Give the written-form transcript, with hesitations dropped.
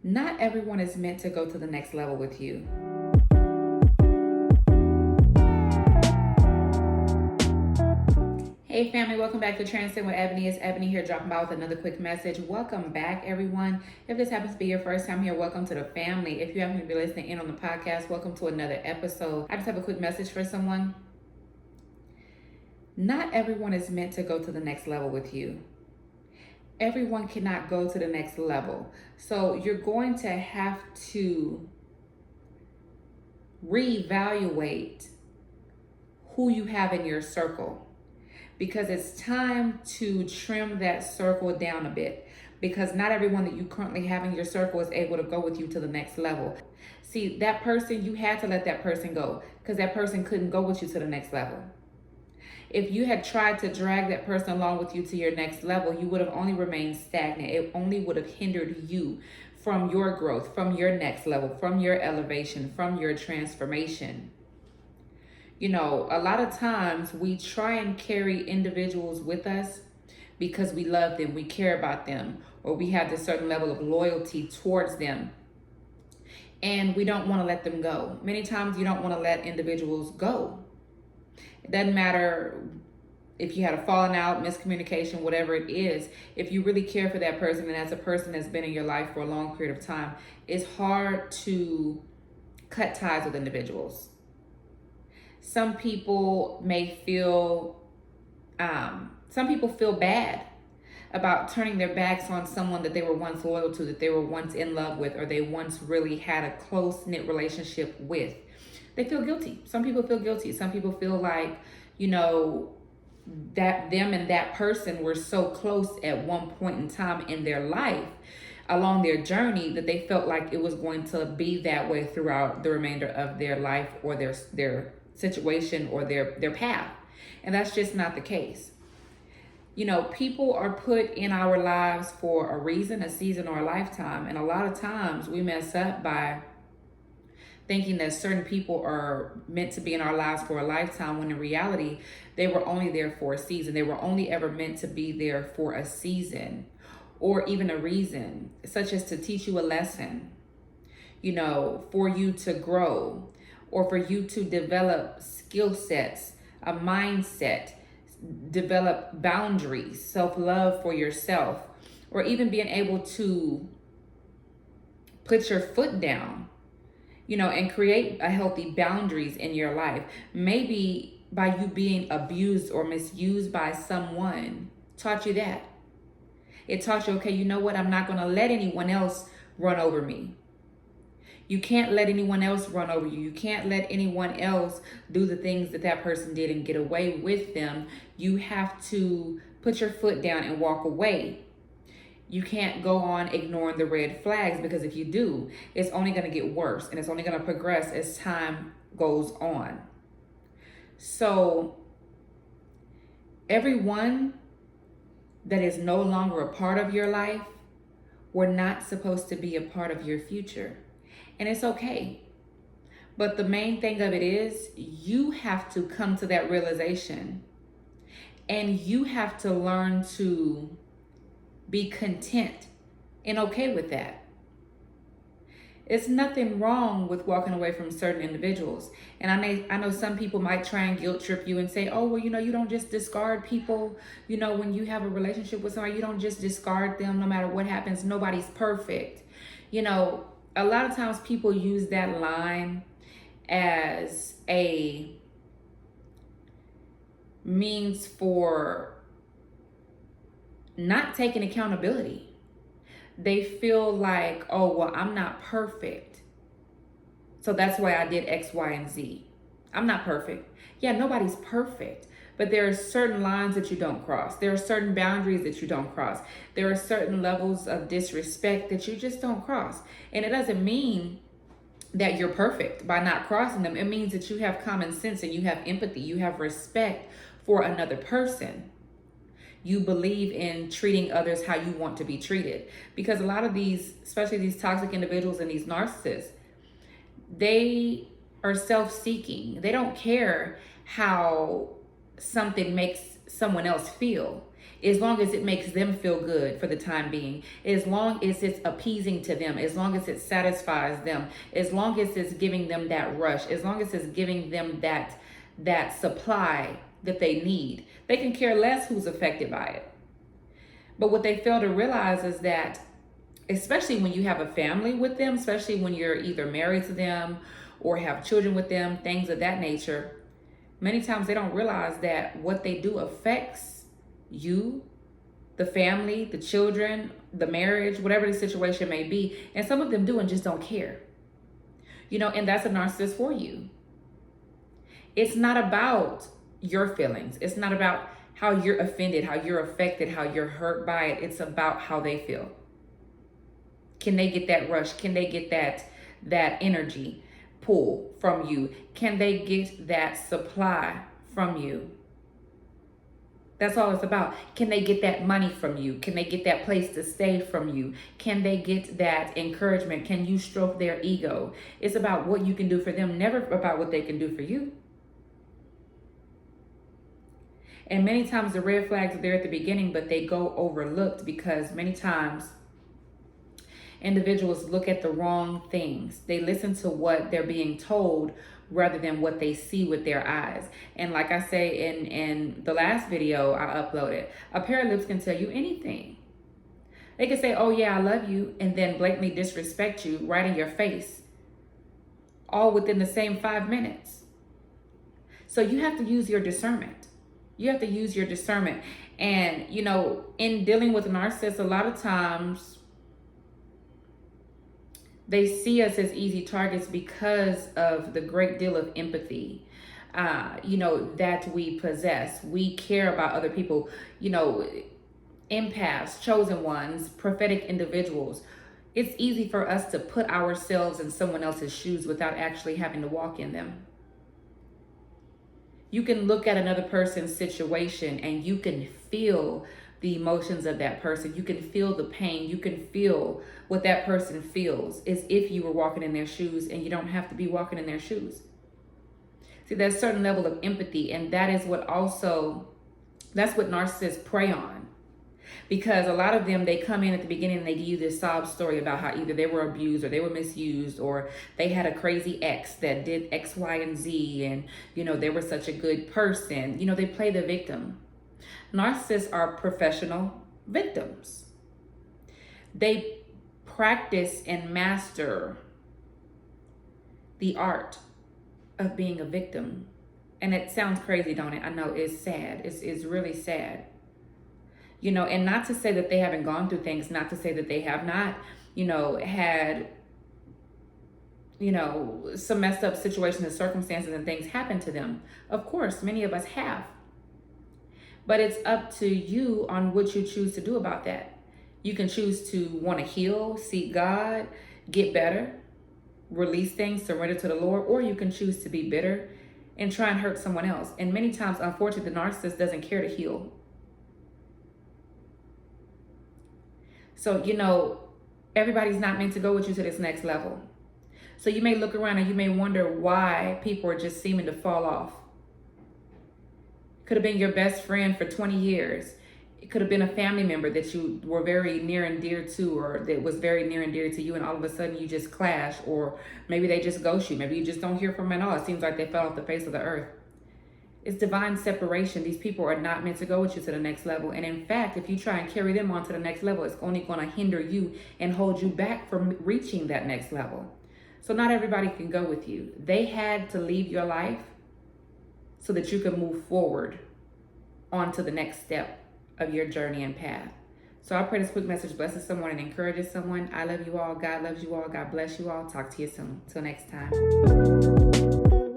Not everyone is meant to go to the next level with you. Hey family, welcome back to Transcend with Ebony. It's Ebony here dropping by with another quick message. Welcome back, everyone. If this happens to be your first time here, welcome to the family. If you happen to be listening in on the podcast, welcome to another episode. I just have a quick message for someone. Not everyone is meant to go to the next level with you. Everyone cannot go to the next level. So you're going to have to reevaluate who you have in your circle, because it's time to trim that circle down a bit, because not everyone that you currently have in your circle is able to go with you to the next level. See, that person, you had to let that person go because that person couldn't go with you to the next level. If you had tried to drag that person along with you to your next level, you would have only remained stagnant. It only would have hindered you from your growth, from your next level, from your elevation, from your transformation. You know, a lot of times we try and carry individuals with us because we love them, we care about them, or we have this certain level of loyalty towards them. And we don't want to let them go. Many times you don't want to let individuals go. It doesn't matter if you had a falling out, miscommunication, whatever it is. If you really care for that person, and as a person that's been in your life for a long period of time, it's hard to cut ties with individuals. Some people may feel, some people feel bad about turning their backs on someone that they were once loyal to, that they were once in love with, or they once really had a close-knit relationship with. They feel guilty. Some people feel guilty. Some people feel like, you know, that them and that person were so close at one point in time in their life, along their journey, that they felt like it was going to be that way throughout the remainder of their life or their situation or their path. And that's just not the case. You know, people are put in our lives for a reason, a season, or a lifetime. And a lot of times we mess up by thinking that certain people are meant to be in our lives for a lifetime, when in reality, they were only there for a season. They were only ever meant to be there for a season or even a reason, such as to teach you a lesson, you know, for you to grow, or for you to develop skill sets, a mindset, develop boundaries, self-love for yourself, or even being able to put your foot down, you know, and create a healthy boundaries in your life. Maybe by you being abused or misused by someone taught you that. It taught you, okay, you know what? I'm not going to let anyone else run over me. You can't let anyone else run over you. You can't let anyone else do the things that that person did and get away with them. You have to put your foot down and walk away. You can't go on ignoring the red flags, because if you do, it's only going to get worse, and it's only going to progress as time goes on. So everyone that is no longer a part of your life were not supposed to be a part of your future. And it's okay. But the main thing of it is, you have to come to that realization, and you have to learn to be content and okay with that. It's nothing wrong with walking away from certain individuals. And I know some people might try and guilt trip you and say, oh, well, you know, you don't just discard people. You know, when you have a relationship with somebody, you don't just discard them no matter what happens. Nobody's perfect. You know, a lot of times people use that line as a means for not taking accountability. They feel like, oh, well, I'm not perfect, so that's why I did X, Y, and Z. I'm not perfect. Yeah, nobody's perfect. But there are certain lines that you don't cross. There are certain boundaries that you don't cross. There are certain levels of disrespect that you just don't cross. And it doesn't mean that you're perfect by not crossing them. It means that you have common sense and you have empathy. You have respect for another person. You believe in treating others how you want to be treated. Because a lot of these, especially these toxic individuals and these narcissists, they are self-seeking. They don't care how something makes someone else feel. as long as it makes them feel good for the time being, as long as it's appeasing to them, as long as it satisfies them, as long as it's giving them that rush, as long as it's giving them that supply that they need. They can care less who's affected by it. But what they fail to realize is that, especially when you have a family with them, especially when you're either married to them or have children with them, things of that nature, many times they don't realize that what they do affects you, the family, the children, the marriage, whatever the situation may be. And some of them do and just don't care. And that's a narcissist for you. It's not about your feelings. It's not about how you're offended, how you're affected, how you're hurt by it. It's about how they feel. Can they get that rush? Can they get that energy pull from you? Can they get that supply from you? That's all it's about. Can they get that money from you? Can they get that place to stay from you? Can they get that encouragement? Can you stroke their ego? It's about what you can do for them, never about what they can do for you. And many times the red flags are there at the beginning, but they go overlooked because many times individuals look at the wrong things. They listen to what they're being told rather than what they see with their eyes. And like I say in the last video I uploaded, a pair of lips can tell you anything. They can say, oh yeah, I love you, and then blatantly disrespect you right in your face, all within the same 5 minutes. So you have to use your discernment. You have to use your discernment. And, in dealing with narcissists, a lot of times they see us as easy targets because of the great deal of empathy, that we possess. We care about other people, empaths, chosen ones, prophetic individuals. It's easy for us to put ourselves in someone else's shoes without actually having to walk in them. You can look at another person's situation and you can feel the emotions of that person. You can feel the pain. You can feel what that person feels as if you were walking in their shoes, and you don't have to be walking in their shoes. See, there's a certain level of empathy, and that's what narcissists prey on. Because a lot of them, they come in at the beginning and they give you this sob story about how either they were abused or they were misused, or they had a crazy ex that did X, Y, and Z, and they were such a good person. They play the victim. Narcissists are professional victims. They practice and master the art of being a victim. And it sounds crazy, don't it? I know, it's sad. It's really sad. And not to say that they haven't gone through things, not to say that they have not, had, some messed up situations and circumstances and things happen to them. Of course, many of us have. But it's up to you on what you choose to do about that. You can choose to want to heal, seek God, get better, release things, surrender to the Lord, or you can choose to be bitter and try and hurt someone else. And many times, unfortunately, the narcissist doesn't care to heal. So, everybody's not meant to go with you to this next level. So you may look around and you may wonder why people are just seeming to fall off. Could have been your best friend for 20 years. It could have been a family member that you were very near and dear to, or that was very near and dear to you, and all of a sudden you just clash, or maybe they just ghost you. Maybe you just don't hear from them at all. It seems like they fell off the face of the earth. It's divine separation. These people are not meant to go with you to the next level. And in fact, if you try and carry them on to the next level, it's only going to hinder you and hold you back from reaching that next level. So not everybody can go with you. They had to leave your life so that you can move forward on to the next step of your journey and path. So I pray this quick message blesses someone and encourages someone. I love you all. God loves you all. God bless you all. Talk to you soon. Till next time.